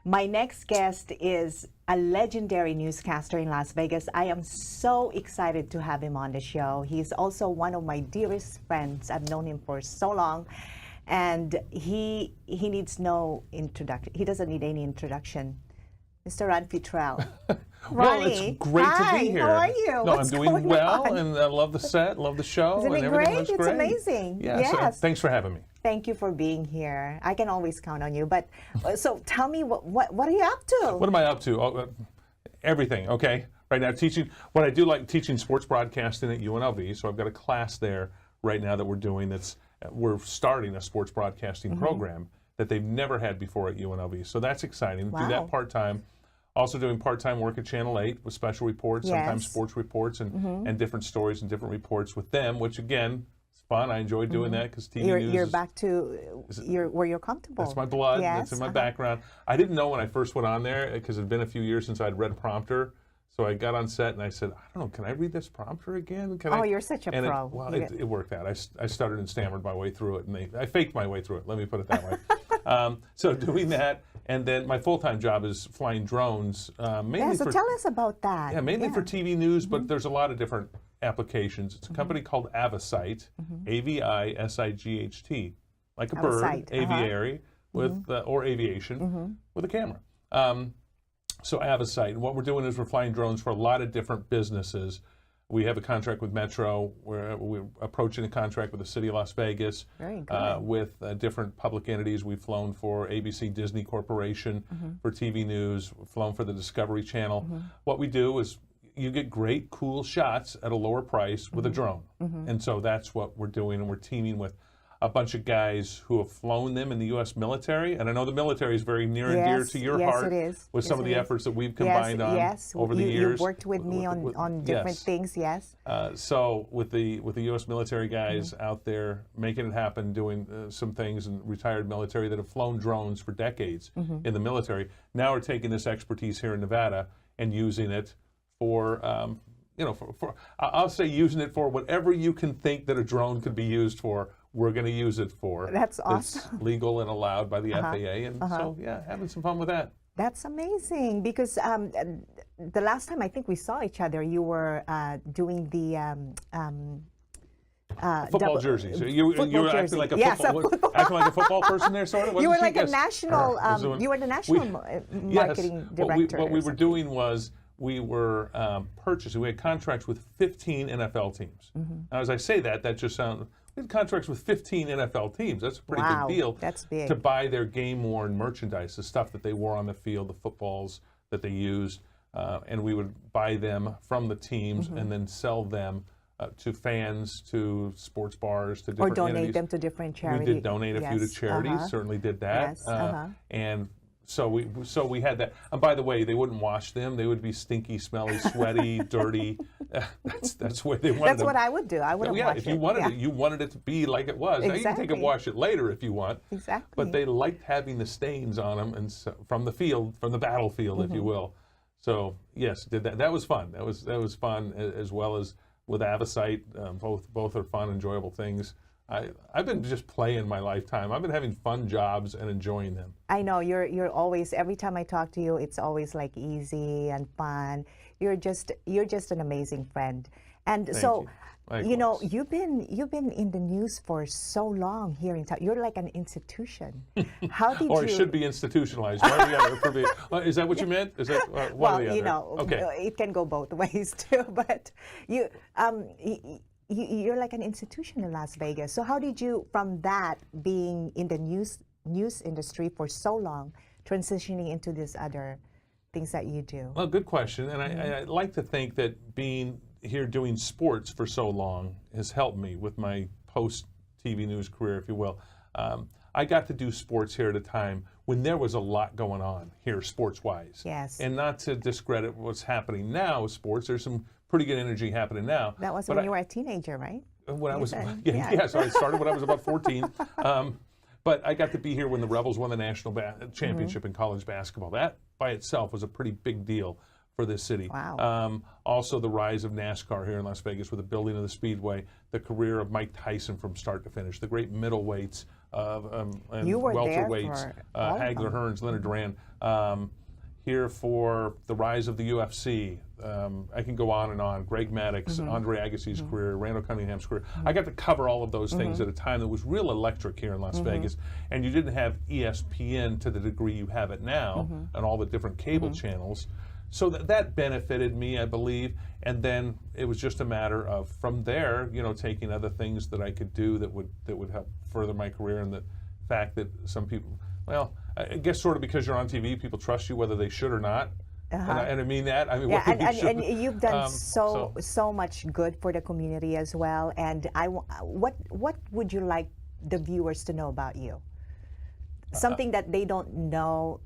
My next guest is a legendary newscaster in Las Vegas. I am so excited to have him on the show. He's also one of my dearest friends. I've known him for so long, and he needs no introduction. He doesn't need any introduction. Mr. Futrell. Well, it's great to be here. How are you? No, What's I'm doing well, on? and I love the set, love the show. Isn't and it everything great? looks It's great. amazing. Yeah, Yes. so thanks for having me. Thank you for being here. I can always count on you. But so tell me, what are you up to? What am I up to? Everything, okay? Right now, teaching. What I do like teaching sports broadcasting at UNLV, so I've got a class there right now that we're doing we're starting a sports broadcasting program that they've never had before at UNLV. So that's exciting. Wow. Do that part-time. Also doing part-time work at Channel 8 with special reports, sometimes Yes. sports reports, and different stories and different reports with them, which again, it's fun. I enjoy doing that because TV news You're is, back to where you're comfortable. that's my blood. Yes, That's in my background. I didn't know when I first went on there because it had been a few years since I'd read a prompter. So I got on set and I said, I don't know, can I read this prompter again? You're such a pro. It worked out. I started and stammered my way through it, and I faked my way through it. Let me put it that way. So doing that, and then my full-time job is flying drones, mainly So for tell us about that. yeah, mainly for TV news, but there's a lot of different applications. It's a company called Avisight, Avisight, like a bird, Avisight, aviary with or aviation with a camera. So Avisight, and what we're doing is we're flying drones for a lot of different businesses. We have a contract with Metro. We're approaching a contract with the city of Las Vegas. Very good. With different public entities. We've flown for ABC Disney Corporation for TV news. We've flown for the Discovery Channel. What we do is you get great, cool shots at a lower price with a drone. And so that's what we're doing, and we're teaming with a bunch of guys who have flown them in the U.S. military. And I know the military is very near and dear to your heart it is. with some of the efforts that we've combined on over the years. You've worked with me on different things, yes. So with the U.S. military guys out there making it happen, doing some things, and retired military that have flown drones for decades in the military, now we're taking this expertise here in Nevada and using it for, I'll say using it for whatever you can think that a drone could be used for. We're going to use it for. That's awesome. It's legal and allowed by the FAA, and so yeah, having some fun with that. That's amazing because the last time I think we saw each other, you were doing the Football jerseys. You were acting like a football, acting like a football person there, sort of. You were like a national. You were the national marketing director. What we were doing was we were purchasing. We had contracts with 15 NFL teams. Now, as I say that just sounds. We had contracts with 15 NFL teams. That's a pretty big deal. That's big. To buy their game-worn merchandise, the stuff that they wore on the field, the footballs that they used, and we would buy them from the teams and then sell them to fans, to sports bars, to different donate entities. them to different charities. We did donate a few to charities. Certainly did that. Yes. And so we had that. And by the way, they wouldn't wash them. They would be stinky, smelly, sweaty, dirty. That's where they wanted. That's what I would do. I would. Yeah, if you wanted it, you wanted it to be like it was. Now you can take and wash it later if you want. Exactly. But they liked having the stains on them, and from the field, from the battlefield, if you will. So yes, did that. That was fun. That was fun, as well as with Avisight. Both are fun, enjoyable things. I've been just playing my lifetime. I've been having fun jobs and enjoying them. I know you're always. Every time I talk to you, it's always like easy and fun. You're just an amazing friend. And so, you know, you've been in the news for so long here in town. You're like an institution. How did or it should be institutionalized. Is that what you meant? Is that one or the other? You know, okay. It can go both ways too. But you're like an institution in Las Vegas. So how did you, from that being in the news industry for so long, transitioning into these other things that you do? Well, good question. And I like to think that being here doing sports for so long has helped me with my post-TV news career, if you will. I got to do sports here at a time when there was a lot going on here sports-wise. Yes. And not to discredit what's happening now with sports, there's some pretty good energy happening now. That was when you were a teenager, right? When I was, so I started when I was about 14. But I got to be here when the Rebels won the national championship in college basketball. That by itself was a pretty big deal for this city. Wow. Also the rise of NASCAR here in Las Vegas with the building of the Speedway, the career of Mike Tyson from start to finish, the great middleweights and You were there welterweights, for all of Hagler, them. Hearns, Leonard Duran. Here for the rise of the UFC. I can go on and on. Greg Maddox, Andre Agassi's career, Randall Cunningham's career. I got to cover all of those things at a time that was real electric here in Las Vegas. And you didn't have ESPN to the degree you have it now, and all the different cable channels. So that benefited me, I believe. And then it was just a matter of, from there, you know, taking other things that I could do that would help further my career. And the fact that some people, well, I guess sort of because you're on TV, people trust you whether they should or not. And I mean that. I mean, Yeah, and should, you've done so much good for the community as well. And what would you like the viewers to know about you? Something that they don't know,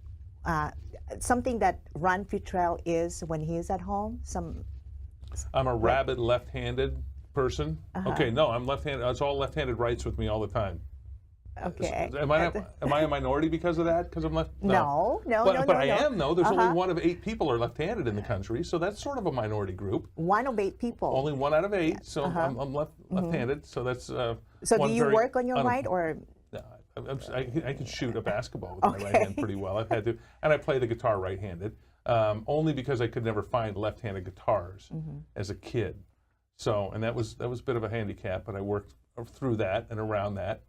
something that Ron Futrell is when he is at home. I'm a rabid left-handed person. Okay, no, I'm left-handed. It's all left-handed rights with me all the time. Okay. Am I a minority because of that? Because I'm left? No. But I am, though. There's only 1 of 8 people are left-handed in the country, so that's sort of a minority group. 1 of 8 people. Only 1 out of 8, so I'm left-handed. So that's. So do you work on your right, or? I can shoot a basketball with my right hand pretty well. I've had to, and I play the guitar right-handed, only because I could never find left-handed guitars as a kid. So, and that was a bit of a handicap, but I worked through that and around that.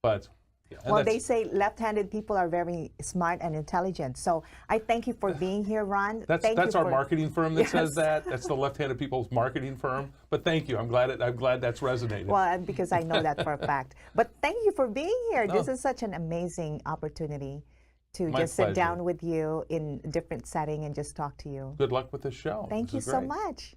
But yeah, well, they say left-handed people are very smart and intelligent. So I thank you for being here, Ron. That's our marketing firm that says that. That's the left-handed people's marketing firm. But thank you. I'm glad that's resonated. Well, because I know that for a fact. But thank you for being here. This is such an amazing opportunity to just sit down with you in a different setting and just talk to you. Good luck with this show. Thank you so much.